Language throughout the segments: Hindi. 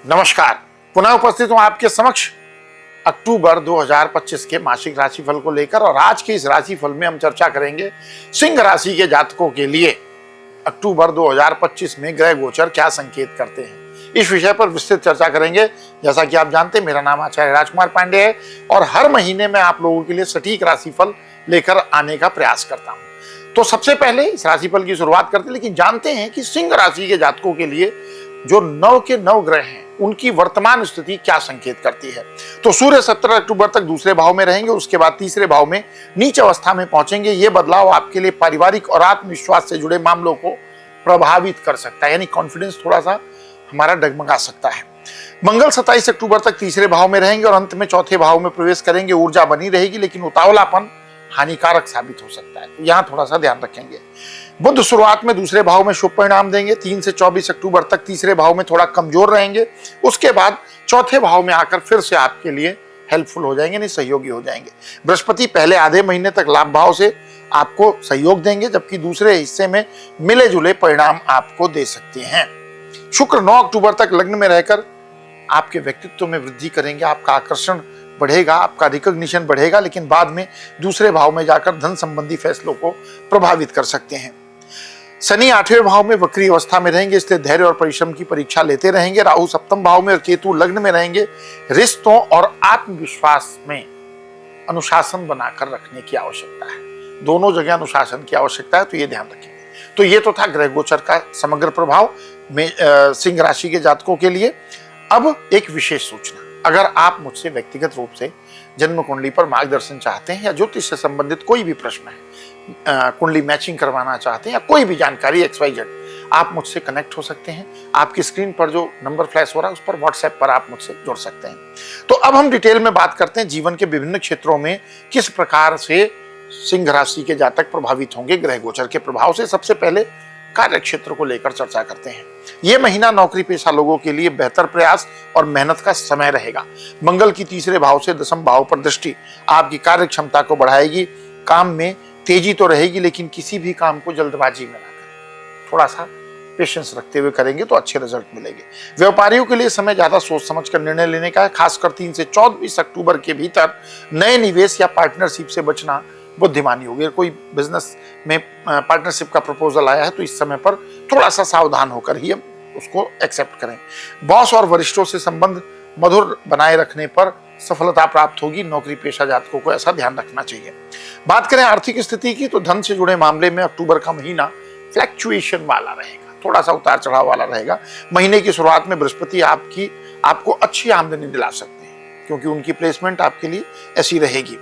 नमस्कार, पुनः उपस्थित हूं आपके समक्ष अक्टूबर 2025 के मासिक राशिफल को लेकर। और आज के इस राशिफल में हम चर्चा करेंगे सिंह राशि के जातकों के लिए अक्टूबर 2025 में ग्रह गोचर क्या संकेत करते हैं। इस विषय पर विस्तृत चर्चा करेंगे। जैसा कि आप जानते हैं, मेरा नाम आचार्य राजकुमार पांडे है और हर महीने में आप लोगों के लिए सटीक राशिफल लेकर आने का प्रयास करता हूं। तो सबसे पहले इस राशिफल की शुरुआत करते हैं, लेकिन जानते हैं कि सिंह राशि के जातकों के लिए जो 9 के 9 ग्रह हैं उनकी वर्तमान स्थिति क्या संकेत करती है। तो सूर्य 17 अक्टूबर तक दूसरे भाव में रहेंगे, उसके बाद तीसरे भाव में नीच अवस्था में पहुंचेंगे। ये बदलाव आपके लिए पारिवारिक और आत्मविश्वास से जुड़े मामलों को प्रभावित कर सकता है, यानी कॉन्फिडेंस थोड़ा सा हमारा डगमगा सकता है। मंगल 27 अक्टूबर तक तीसरे भाव में रहेंगे और अंत में चौथे भाव में प्रवेश करेंगे। ऊर्जा बनी रहेगी, लेकिन उतावलापन हानिकारक साबित हो सकता है, तो यहां थोड़ा सा ध्यान रखेंगे। बुध शुरुआत में दूसरे भाव में शुभ परिणाम देंगे। 3 से 24 अक्टूबर तक तीसरे भाव में थोड़ा कमजोर रहेंगे, उसके बाद चौथे भाव में आकर फिर से आपके लिए हेल्पफुल हो जाएंगे, नहीं सहयोगी हो जाएंगे। बृहस्पति पहले आधे महीने तक लाभ भाव से आपको सहयोग देंगे, जबकि दूसरे हिस्से में मिले जुले परिणाम आपको दे सकते हैं। शुक्र 9 अक्टूबर तक लग्न में रहकर आपके व्यक्तित्व में वृद्धि करेंगे, आपका आकर्षण बढ़ेगा, आपका रिकॉग्निशन बढ़ेगा, लेकिन बाद में दूसरे भाव में जाकर धन संबंधी फैसलों को प्रभावित कर सकते हैं। शनि 8वें भाव में वक्री अवस्था में रहेंगे, इसलिए धैर्य और परिश्रम की परीक्षा लेते रहेंगे। राहु सप्तम भाव में और केतु लग्न में रहेंगे। रिश्तों और आत्मविश्वास में अनुशासन बनाकर रखने की आवश्यकता है, दोनों जगह अनुशासन की आवश्यकता है, तो ये ध्यान रखेंगे। तो ये तो था ग्रह गोचर का समग्र प्रभाव में सिंह राशि के जातकों के लिए। अब एक विशेष सूचना, अगर आप मुझसे व्यक्तिगत रूप से जन्म कुंडली पर मार्गदर्शन चाहते हैं या ज्योतिष से संबंधित कोई भी प्रश्न है, कुंडली मैचिंग करवाना चाहते हैं या कोई भी जानकारी XYZ, आप मुझसे कनेक्ट हो सकते हैं। आपकी स्क्रीन पर जो नंबर फ्लैश हो रहा है उस पर व्हाट्सएप पर आप मुझसे जुड़ सकते हैं। तो अब हम डिटेल में बात करते हैं जीवन के विभिन्न क्षेत्रों में किस प्रकार से सिंह राशि के जातक प्रभावित होंगे ग्रह गोचर के प्रभाव से। सबसे पहले कार्य क्षेत्र को लेकर चर्चा करते हैं। यह महीना नौकरी पेशा लोगों के लिए बेहतर प्रयास और मेहनत का समय रहेगा। मंगल की तीसरे भाव से दसम भाव पर दृष्टि आपकी कार्य क्षमता को बढ़ाएगी। काम में तेजी तो रहेगी, लेकिन किसी भी काम को जल्दबाजी में ना करें, थोड़ा सा पेशेंस रखते हुए करेंगे तो अच्छे रिजल्ट मिलेंगे। व्यापारियों के लिए समय ज्यादा सोच समझ कर निर्णय लेने का है, खासकर 3 से 24 अक्टूबर के भीतर नए निवेश या पार्टनरशिप से बचना बुद्धिमानी होगी। कोई बिजनेस में पार्टनरशिप का प्रपोजल आया है तो इस समय पर थोड़ा सा सावधान होकर ही हम उसको एक्सेप्ट करें। बॉस और वरिष्ठों से संबंध मधुर बनाए रखने पर सफलता प्राप्त होगी। नौकरी पेशा जातकों को ऐसा ध्यान रखना चाहिए। बात करें आर्थिक स्थिति की, तो धन से जुड़े मामले में अक्टूबर का महीना फ्लैक्चुएशन वाला रहेगा, थोड़ा सा उतार चढ़ाव वाला रहेगा। महीने की शुरुआत में बृहस्पति आपको अच्छी आमदनी दिला सकते हैं, क्योंकि उनकी प्लेसमेंट आपके लिए ऐसी रहेगी।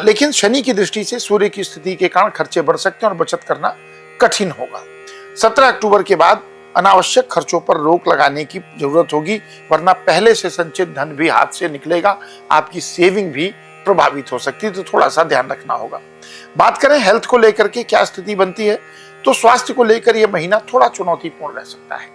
लेकिन शनि की दृष्टि से सूर्य की स्थिति के कारण खर्चे बढ़ सकते हैं और बचत करना कठिन होगा। 17 अक्टूबर के बाद अनावश्यक खर्चों पर रोक लगाने की जरूरत होगी, वरना पहले से संचित धन भी हाथ से निकलेगा, आपकी सेविंग भी प्रभावित हो सकती है, तो थोड़ा सा ध्यान रखना होगा। बात करें हेल्थ को लेकर के क्या स्थिति बनती है, तो स्वास्थ्य को लेकर यह महीना थोड़ा चुनौतीपूर्ण रह सकता है।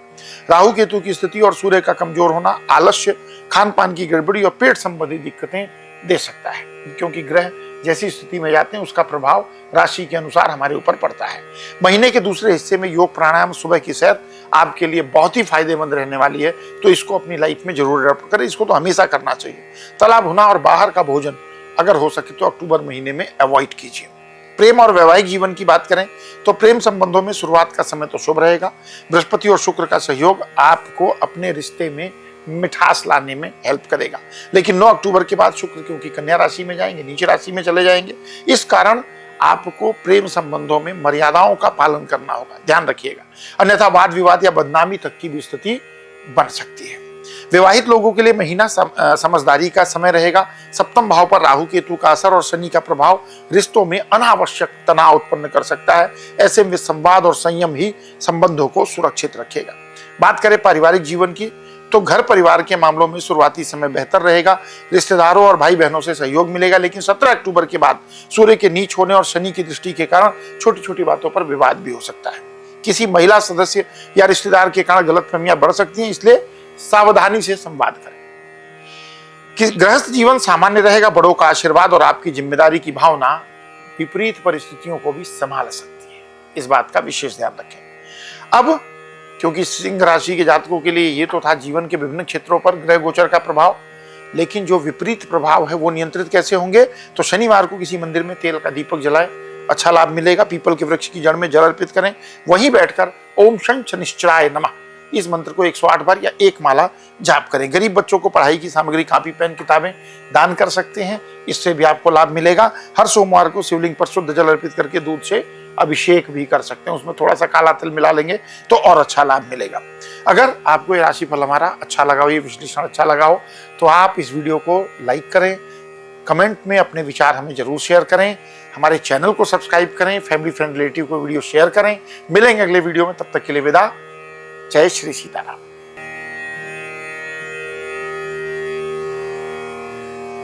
राहु केतु की स्थिति और सूर्य का कमजोर होना आलस्य, खान पान की गड़बड़ी और पेट संबंधी दिक्कतें दे सकता है, क्योंकि ग्रह जैसी स्थिति में जाते हैं उसका प्रभाव राशि के अनुसार हमारे ऊपर पड़ता है। महीने के दूसरे हिस्से में योग प्राणायाम, सुबह की सैर आपके लिए बहुत ही फायदेमंद रहने वाली है, तो इसको अपनी लाइफ में जरूर डेवलप करें। इसको तो हमेशा करना चाहिए। तला भुना और बाहर का भोजन अगर हो सके तो अक्टूबर महीने में अवॉइड कीजिए। प्रेम और वैवाहिक जीवन की बात करें तो प्रेम संबंधों में शुरुआत का समय तो शुभ रहेगा। बृहस्पति और शुक्र का सहयोग आपको अपने रिश्ते में मिठास लाने में हेल्प करेगा, लेकिन 9 अक्टूबर के बाद शुक्र क्योंकि कन्या राशि में जाएंगे, नीच राशि में चले जाएंगे, इस कारण आपको प्रेम संबंधों में मर्यादाओं का पालन करना होगा, ध्यान रखिएगा, अन्यथा वाद विवाद या बदनामी तक की भी स्थिति बन सकती है। विवाहित लोगों के लिए महीना समझदारी का समय रहेगा। सप्तम भाव पर राहु केतु का असर और शनि का प्रभाव रिश्तों में अनावश्यक तनाव उत्पन्न कर सकता है। ऐसे में संवाद और संयम ही संबंधों को सुरक्षित रखेगा। बात करें पारिवारिक जीवन की, तो घर परिवार के मामलों में शुरुआती समय बेहतर रहेगा। रिश्तेदारों और भाई बहनों से सहयोग मिलेगा, लेकिन 17 अक्टूबर के बाद सूर्य के नीच होने और शनि की दृष्टि के कारण छोटी छोटी बातों पर विवाद भी हो सकता है। किसी महिला सदस्य या रिश्तेदार के कारण गलतफहमियां बढ़ सकती हैं, इसलिए सावधानी से संवाद करें। गृहस्थ जीवन सामान्य रहेगा। बड़ों का आशीर्वाद और आपकी जिम्मेदारी की भावना विपरीत परिस्थितियों को भी संभाल सकती है, इस बात का विशेष ध्यान रखें। अब क्योंकि सिंह राशि के जातकों के लिए ये तो था जीवन के विभिन्न क्षेत्रों पर ग्रह गोचर का प्रभाव, लेकिन जो विपरीत प्रभाव है वो नियंत्रित कैसे होंगे। तो शनिवार को किसी मंदिर में तेल का दीपक जलाएं, अच्छा लाभ मिलेगा। पीपल के वृक्ष की जड़ में जल अर्पित करें, वहीं बैठकर ओम शनिश्चराय नमः इस मंत्र को 108 बार या एक माला जाप करें। गरीब बच्चों को पढ़ाई की सामग्री, कॉपी पेन, किताबें दान कर सकते हैं, इससे भी आपको लाभ मिलेगा। हर सोमवार को शिवलिंग पर शुद्ध जल अर्पित करके दूध से अभिषेक भी कर सकते हैं, उसमें थोड़ा सा काला तिल मिला लेंगे तो और अच्छा लाभ मिलेगा। अगर आपको ये राशिफल हमारा अच्छा लगा हो, ये विश्लेषण अच्छा लगा हो, तो आप इस वीडियो को लाइक करें, कमेंट में अपने विचार हमें जरूर शेयर करें, हमारे चैनल को सब्सक्राइब करें, फैमिली फ्रेंड रिलेटिव को वीडियो शेयर करें। मिलेंगे अगले वीडियो में, तब तक के लिए विदा। जय श्री सीताराम।